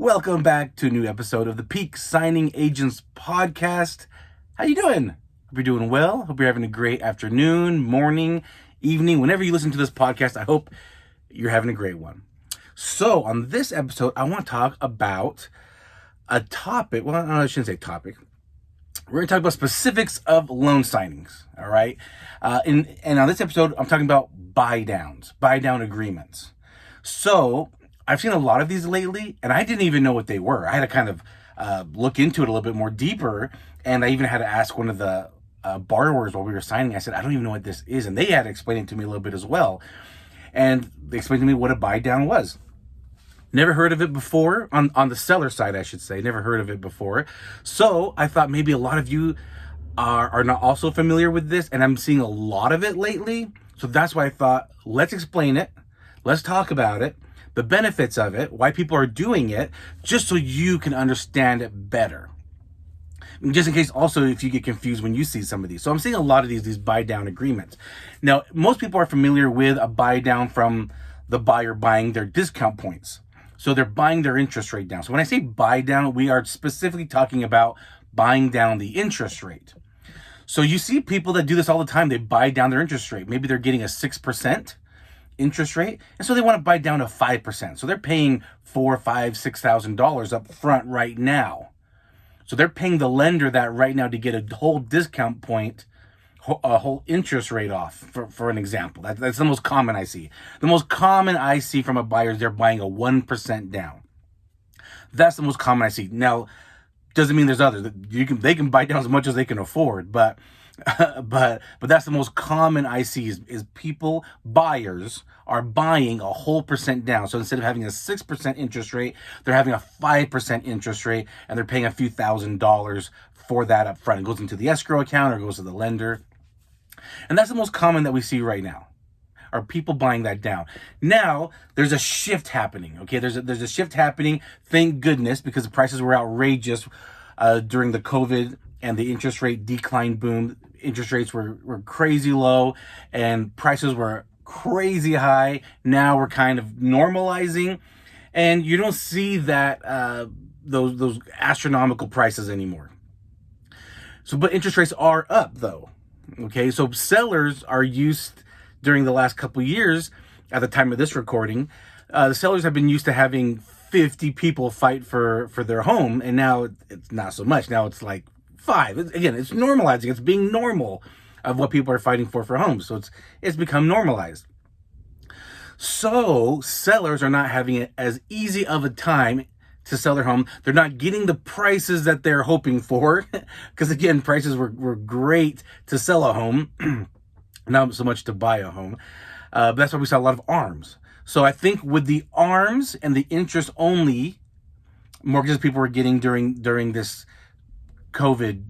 Welcome back to a new episode of the Peak Signing Agents Podcast. How you doing? Hope you're doing well. Hope you're having a great afternoon, morning, evening. Whenever you listen to this podcast, I hope you're having a great one. So on this episode, I want to talk about a topic. Well, I shouldn't say topic. We're going to talk about specifics of loan signings, all right? And on this episode, I'm talking about buy-down agreements. So I've seen a lot of these lately, and I didn't even know what they were. I had to kind of look into it a little bit more deeper, and I even had to ask one of the borrowers while we were signing. I said, I don't even know what this is, and they had to explain it to me a little bit as well. And they explained to me what a buy-down was. Never heard of it before, on the seller side, I should say. Never heard of it before. So I thought maybe a lot of you are not also familiar with this, and I'm seeing a lot of it lately. So that's why I thought, let's explain it. Let's talk about it. The benefits of it, why people are doing it, just so you can understand it better. And just in case also if you get confused when you see some of these. So I'm seeing a lot of these buy-down agreements. Now, most people are familiar with a buy-down from the buyer buying their discount points. So they're buying their interest rate down. So when I say buy-down, we are specifically talking about buying down the interest rate. So you see people that do this all the time. They buy down their interest rate. Maybe they're getting a 6% interest rate, and so they want to buy down to 5%. So they're paying $4,000, $5,000, $6,000 up front right now. So they're paying the lender that right now to get a whole discount point, a whole interest rate off, for an example. That's the most common I see. The most common I see from a buyer is they're buying a 1% down. That's the most common I see. Now, doesn't mean there's others. They can buy down as much as they can afford, but that's the most common I see is buyers are buying a whole percent down. So instead of having a 6% interest rate, they're having a 5% interest rate, and they're paying a few $1,000s for that up front. It goes into the escrow account or goes to the lender. And that's the most common that we see right now, are people buying that down. Now, there's a shift happening, okay? There's a shift happening, thank goodness, because the prices were outrageous during the COVID and the interest rate decline boom. Interest rates were crazy low and prices were crazy high. Now we're kind of normalizing, and you don't see that those astronomical prices anymore. So, but interest rates are up though. Okay, so sellers are used during the last couple of years. At the time of this recording, the sellers have been used to having 50 people fight for their home, and now it's not so much. Now it's like 5. Again, it's normalizing. It's being normal of what people are fighting for homes. So it's become normalized. So sellers are not having it as easy of a time to sell their home. They're not getting the prices that they're hoping for, because again, prices were great to sell a home, not so much to buy a home. But that's why we saw a lot of ARMs. So I think with the ARMs and the interest only mortgages people were getting during this COVID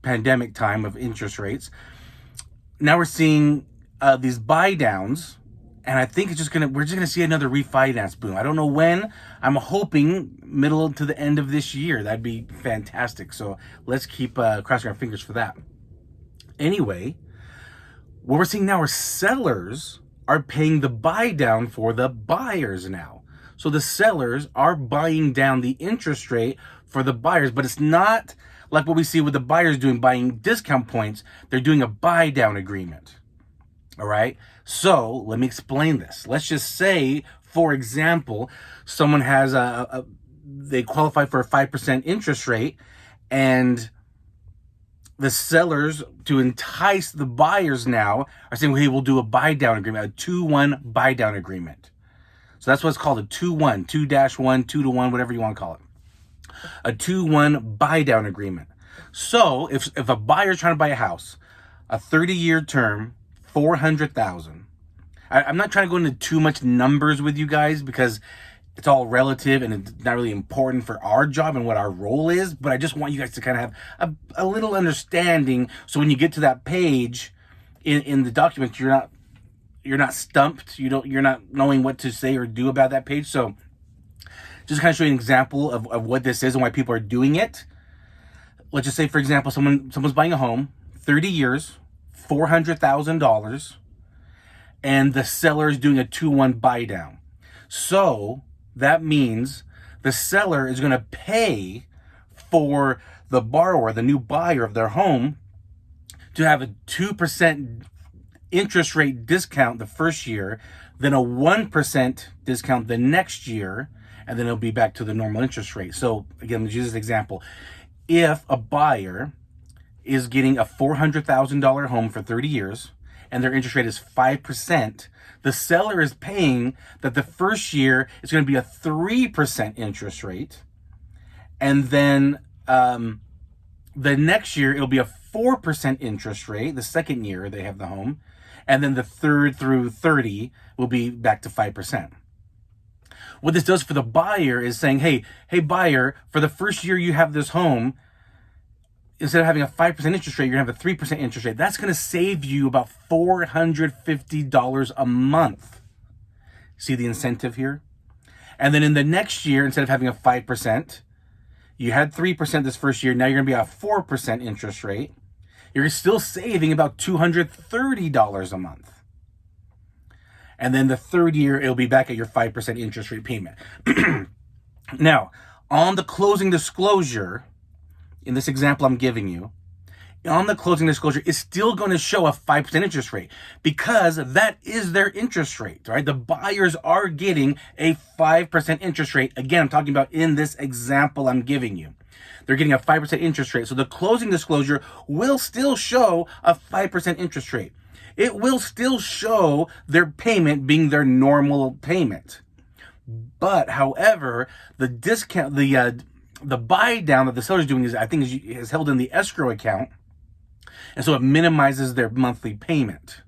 pandemic time of interest rates, now we're seeing these buy downs, and I think we're just gonna see another refinance boom. I don't know when. I'm hoping middle to the end of this year. That'd be fantastic. So let's keep crossing our fingers for that. Anyway, what we're seeing now are sellers are paying the buy down for the buyers now. So the sellers are buying down the interest rate for the buyers, but it's not like what we see with the buyers buying discount points. They're doing a buy down agreement. All right. So let me explain this. Let's just say, for example, someone has they qualify for a 5% interest rate, and the sellers, to entice the buyers now, are saying, well, hey, we'll do a buy down agreement, a 2-1 buy down agreement. So that's what it's called, a 2-1, 2-1, 2-1, whatever you want to call it. A 2-1 buy down agreement. So if a buyer's trying to buy a house, a 30-year term, $400,000. I'm not trying to go into too much numbers with you guys because it's all relative and it's not really important for our job and what our role is, but I just want you guys to kind of have a little understanding, so when you get to that page in the document, you're not stumped. You're not knowing what to say or do about that page. So just kind of show you an example of what this is and why people are doing it. Let's just say, for example, someone's buying a home, 30 years, $400,000, and the seller is doing a 2-1 buy down. So that means the seller is going to pay for the borrower, the new buyer of their home, to have a 2% interest rate discount the first year, then a 1% discount the next year, and then it'll be back to the normal interest rate. So again, let's use this example. If a buyer is getting a $400,000 home for 30 years and their interest rate is 5%, the seller is paying that the first year is going to be a 3% interest rate, and then the next year it'll be a 4% interest rate, the second year they have the home, and then the third through 30 will be back to 5%. What this does for the buyer is saying, hey buyer, for the first year you have this home, instead of having a 5% interest rate, you're going to have a 3% interest rate. That's going to save you about $450 a month. See the incentive here? And then in the next year, instead of having a 5%, you had 3% this first year. Now you're going to be at a 4% interest rate. You're still saving about $230 a month. And then the third year, it'll be back at your 5% interest rate payment. Now, on the closing disclosure, in this example I'm giving you, on the closing disclosure, it's still going to show a 5% interest rate because that is their interest rate, right? The buyers are getting a 5% interest rate. Again, I'm talking about in this example I'm giving you. They're getting a 5% interest rate. So the closing disclosure will still show a 5% interest rate. It will still show their payment being their normal payment. But however, the discount, the buy down that the seller is doing is held in the escrow account. And so it minimizes their monthly payment.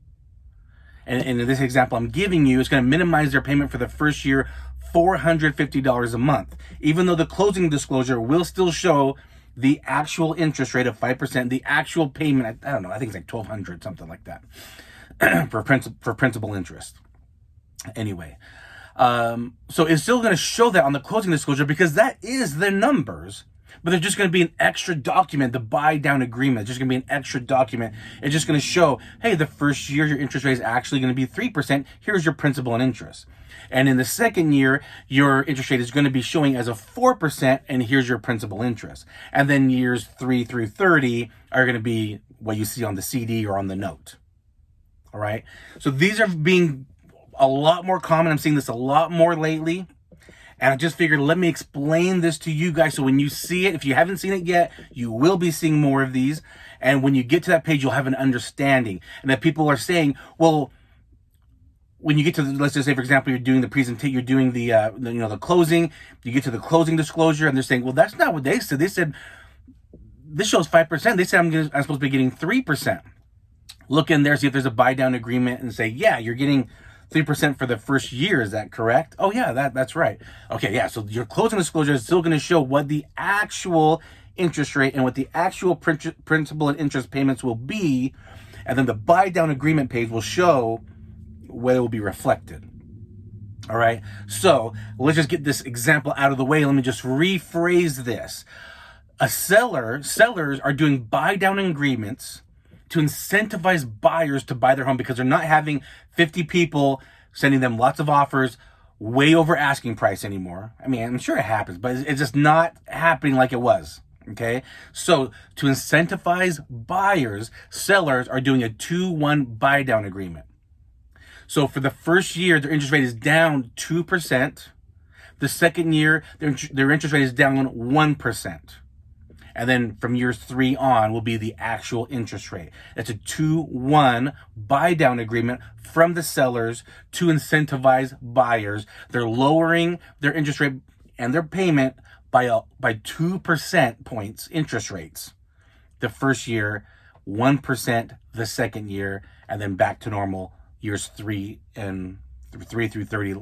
And in this example I'm giving you, it's going to minimize their payment for the first year, $450 a month. Even though the closing disclosure will still show the actual interest rate of 5%, the actual payment, I don't know, I think it's like $1,200, something like that, for principal interest. Anyway, so it's still going to show that on the closing disclosure because that is the numbers, but there's just going to be an extra document, the buy down agreement. It's just going to be an extra document. It's just going to show, hey, the first year your interest rate is actually going to be 3%. Here's your principal and interest. And in the second year, your interest rate is going to be showing as a 4%, and here's your principal interest. And then years 3 through 30 are going to be what you see on the CD or on the note. All right. So these are being a lot more common. I'm seeing this a lot more lately. And I just figured, let me explain this to you guys. So when you see it, if you haven't seen it yet, you will be seeing more of these. And when you get to that page, you'll have an understanding. And that people are saying, well, when you get to let's just say, for example, you're doing the presentation, you're doing the closing, you get to the closing disclosure, and they're saying, well, that's not what they said. They said, this shows 5%. They said I'm supposed to be getting 3%. Look in there, see if there's a buy down agreement, and say, yeah, you're getting 3% for the first year. Is that correct? Oh yeah, that's right. Okay, yeah. So your closing disclosure is still going to show what the actual interest rate and what the actual principal and interest payments will be, and then the buy down agreement page will show where it will be reflected. All right. So let's just get this example out of the way. Let me just rephrase this. Sellers are doing buy down agreements to incentivize buyers to buy their home because they're not having 50 people sending them lots of offers way over asking price anymore. I mean, I'm sure it happens, but it's just not happening like it was. Okay. So to incentivize buyers, sellers are doing a 2-1 buy down agreement. So for the first year, their interest rate is down 2%. The second year, their interest rate is down 1%. And then from years 3 on will be the actual interest rate. It's a 2-1 buy down agreement from the sellers to incentivize buyers. They're lowering their interest rate and their payment by 2% points interest rates. The first year, 1% the second year, and then back to normal years 3 through 30.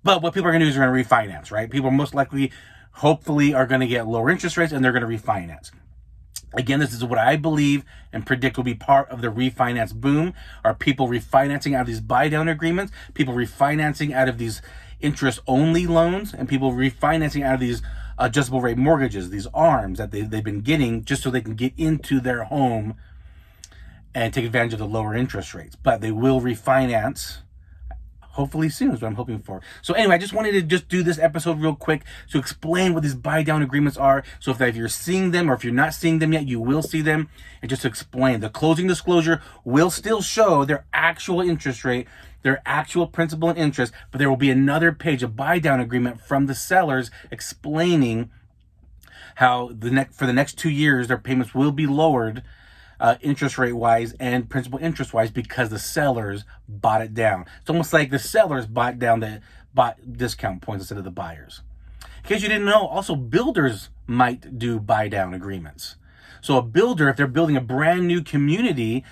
But what people are going to do is they're going to refinance, right? People most likely, hopefully, are going to get lower interest rates and they're going to refinance. Again, this is what I believe and predict will be part of the refinance boom, are people refinancing out of these buy down agreements, people refinancing out of these interest only loans, and people refinancing out of these adjustable rate mortgages, these ARMs that they've been getting just so they can get into their home and take advantage of the lower interest rates. But they will refinance, hopefully soon is what I'm hoping for. So anyway, I just wanted to just do this episode real quick to explain what these buy down agreements are. So if you're seeing them or if you're not seeing them yet, you will see them. And just to explain, the closing disclosure will still show their actual interest rate, their actual principal and interest, but there will be another page, a buy down agreement from the sellers explaining how for the next 2 years, their payments will be lowered interest rate wise and principal interest wise because the sellers bought it down. It's almost like the sellers bought discount points instead of the buyers. In case you didn't know, also builders might do buy down agreements. So a builder, if they're building a brand new community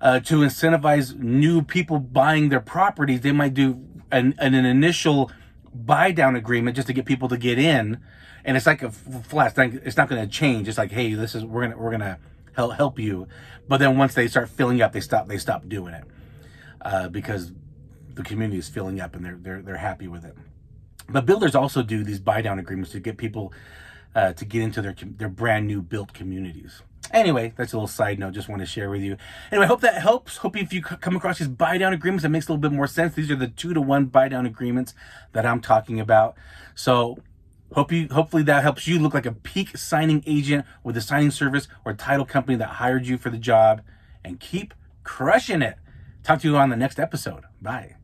to incentivize new people buying their properties, they might do an initial buy down agreement just to get people to get in. And it's like a flat. It's not going to change. It's like, hey, we're gonna help you. But then once they start filling up, they stop doing it because the community is filling up and they're happy with it. But builders also do these buy down agreements to get people to get into their brand new built communities. Anyway, that's a little side note. Just want to share with you. Anyway, I hope that helps. Hope if you come across these buy down agreements, that makes a little bit more sense. These are the 2-to-1 buy down agreements that I'm talking about. So hopefully that helps you look like a peak signing agent with a signing service or title company that hired you for the job, and keep crushing it. Talk to you on the next episode. Bye.